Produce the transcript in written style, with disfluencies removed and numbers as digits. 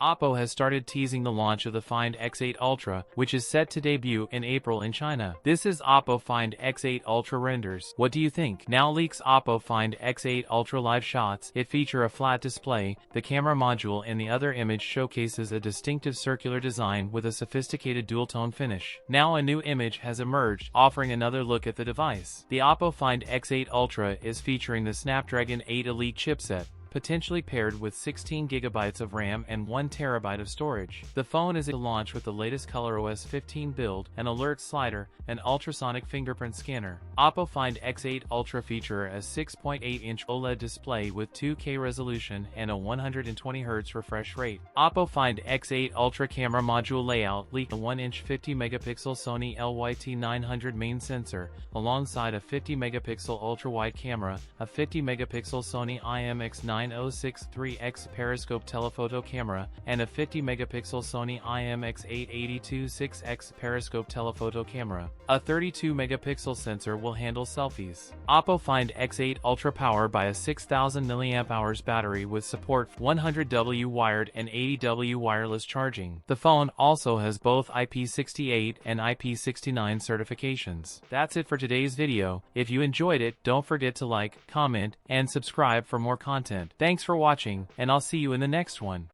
OPPO has started teasing the launch of the Find X8 Ultra, which is set to debut in April in China. This is OPPO Find X8 Ultra renders. What do you think? Now leaks OPPO Find X8 Ultra live shots. It feature a flat display, the camera module, and the other image showcases a distinctive circular design with a sophisticated dual-tone finish. Now a new image has emerged, offering another look at the device. The OPPO Find X8 Ultra is featuring the Snapdragon 8 Elite chipset, potentially paired with 16 GB of RAM and 1 TB of storage. The phone is to launch with the latest ColorOS 15 build, an alert slider, and ultrasonic fingerprint scanner. OPPO Find X8 Ultra feature a 6.8-inch OLED display with 2K resolution and a 120Hz refresh rate. OPPO Find X8 Ultra camera module layout leaked a 1-inch 50-megapixel Sony LYT900 main sensor, alongside a 50-megapixel ultra-wide camera, a 50-megapixel Sony IMX9063X periscope telephoto camera, and a 50-megapixel Sony IMX882.6X periscope telephoto camera. A 32-megapixel sensor will handle selfies. OPPO Find X8 Ultra powered by a 6000 mAh battery with support for 100W wired and 80W wireless charging. The phone also has both IP68 and IP69 certifications. That's it for today's video. If you enjoyed it, don't forget to like, comment, and subscribe for more content. Thanks for watching, and I'll see you in the next one.